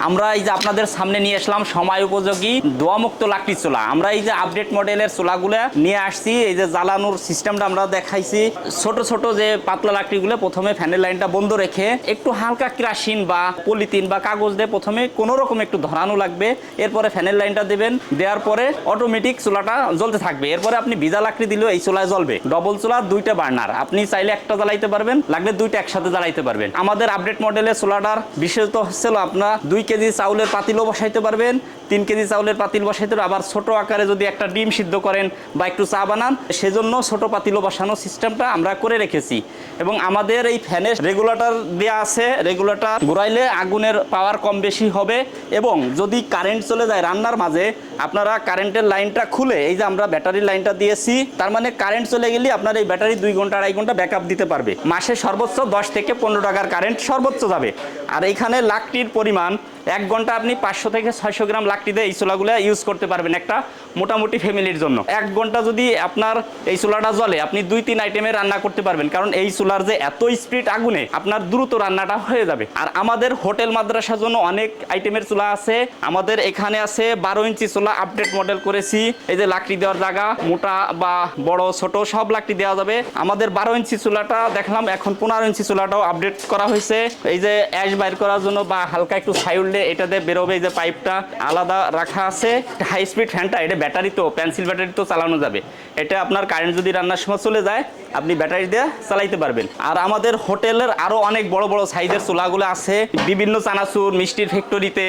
আমরা এই যে আপনাদের সামনে নিয়ে আসলাম সময় উপযোগী ধোঁয়ামুক্ত লাকড়ি চুলা। আমরা এই যে আপডেট মডেলের চুলাগুলো নিয়ে আসছি। এই যে জ্বালানোর সিস্টেমটা আমরা দেখাইছি। ছোট ছোট যে পাতলা লাকড়িগুলো প্রথমে ফ্যানের লাইনটা বন্ধ রেখে একটু হালকা কেরোসিন বা পলিথিন বা কাগজ দিয়ে প্রথমে কোনো রকম একটু ধরানো লাগবে। এরপরে ফ্যানের লাইনটা দেবেন, দেওয়ার পরে অটোমেটিক চুলাটা জ্বলতে থাকবে। এরপরে আপনি ভিজা লাকড়ি দিলেও এই চুলায় জ্বলবে। ডবল চুলা, দুইটা বার্নার, আপনি চাইলে একটা জ্বালাইতে পারবেন, লাগলে দুইটা একসাথে জ্বালাইতে পারবেন। আমাদের আপডেট মডেলের চুলাটার বিশেষত হচ্ছিল আপনার 2 কেজি চাউলের পাতিলও বসাইতে পারবেন, 3 কেজি চাউলের পাতিল বসাইতে পারবেন। আবার ছোট আকারে যদি একটা ডিম সিদ্ধ করেন বা একটু চা বানান, সেজন্য ছোট পাতিলও বসানোর সিস্টেমটা আমরা করে রেখেছি। এবং আমাদের এই ফ্যানের রেগুলেটর দেওয়া আছে। রেগুলেটর ঘুরাইলে আগুনের পাওয়ার কম বেশি হবে। এবং যদি কারেন্ট চলে যায় রান্নার মাঝে, আপনারা কারেন্টের লাইনটা খুলে, এই যে আমরা ব্যাটারির লাইনটা দিয়েছি, তার মানে কারেন্ট চলে গেলে আপনার এই ব্যাটারি 2 ঘন্টা 2.5 ঘন্টা ব্যাকআপ দিতে পারবে। মাসে সর্বোচ্চ 10 থেকে 15 টাকার কারেন্ট সর্বোচ্চ যাবে। আর এইখানে লাকড়ির পরিমাণ 1 ঘন্টা আপনি 500 থেকে 600 গ্রাম লাকড়ি দিয়ে এই চুলাগুলো ইউজ করতে পারবেন একটা মোটামুটি ফ্যামিলির জন্য। 1 ঘন্টা যদি আপনার এই চুলাটা জ্বলে, আপনি 2-3 আইটেমে রান্না করতে পারবেন। কারণ এই চুলার যে এত স্পিড আগুনে আপনার দ্রুত রান্নাটা হয়ে যাবে। আর আমাদের হোটেল মাদ্রাসার জন্য অনেক আইটেমের চুলা আছে। আমাদের এখানে আছে 12 ইঞ্চি চুলা, আপডেট মডেল করেছি। এই যে লাকড়ি দেওয়ার জায়গা, মোটা বা বড় ছোট সব লাকড়ি দেওয়া যাবে। আমাদের 12 ইঞ্চি চুলাটা দেখলাম, এখন 15 ইঞ্চি চুলাটাও আপডেট করা হয়েছে। এই যে অ্যাশ বাইর করার জন্য বা হালকা একটু ছাই উঠলে এটাতে বেরোবে। এই যে পাইপটা আলাদা রাখা আছে। হাই স্পিড ফ্যানটা, এটা ব্যাটারি তো, পেন্সিল ব্যাটারি তো চালানো যাবে। এটা আপনার কারেন্ট যদি রান্নার সময় চলে যায়, আপনি ব্যাটারি দিয়ে চালাইতে পারবেন। আর আমাদের হোটেলের আরো অনেক বড় বড় সাইজের চুলাগুলো আছে। বিভিন্ন চানাচুর মিষ্টির ফ্যাক্টরিতে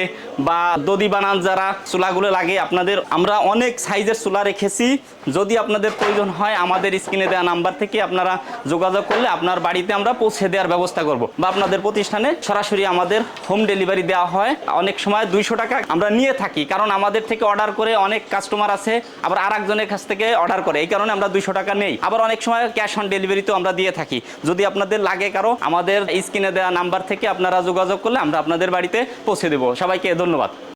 বা দধি বানান যারা চুলাগুলো লাগে, আপনাদের আমরা অনেক সাইজের চুলা রেখেছি। যদি আপনাদের প্রয়োজন হয়, আমাদের স্ক্রিনে দেওয়া নাম্বার থেকে আপনারা যোগাযোগ করলে আপনার বাড়িতে আমরা পৌঁছে দেওয়ার ব্যবস্থা করব, বা আপনাদের প্রতিষ্ঠানে সরাসরি আমাদের হোম ডেলিভারি দেওয়া হয়। অনেক সময় 200 টাকা আমরা নিয়ে থাকি, কারণ আমাদের থেকে অর্ডার করে অনেক কাস্টমার আছে, আবার আরেকজনের কাছ থেকে অর্ডার করে, এই কারণে আমরা 200 টাকা নেই। আবার অনেক সময় ক্যাশ অন ডেলিভারিতেও আমরা দিয়ে থাকি। যদি আপনাদের লাগে কারো, আমাদের স্ক্রিনে দেওয়া নাম্বার থেকে আপনারা যোগাযোগ করলে আমরা আপনাদের বাড়িতে পৌঁছে দেবো। সবাইকে ধন্যবাদ।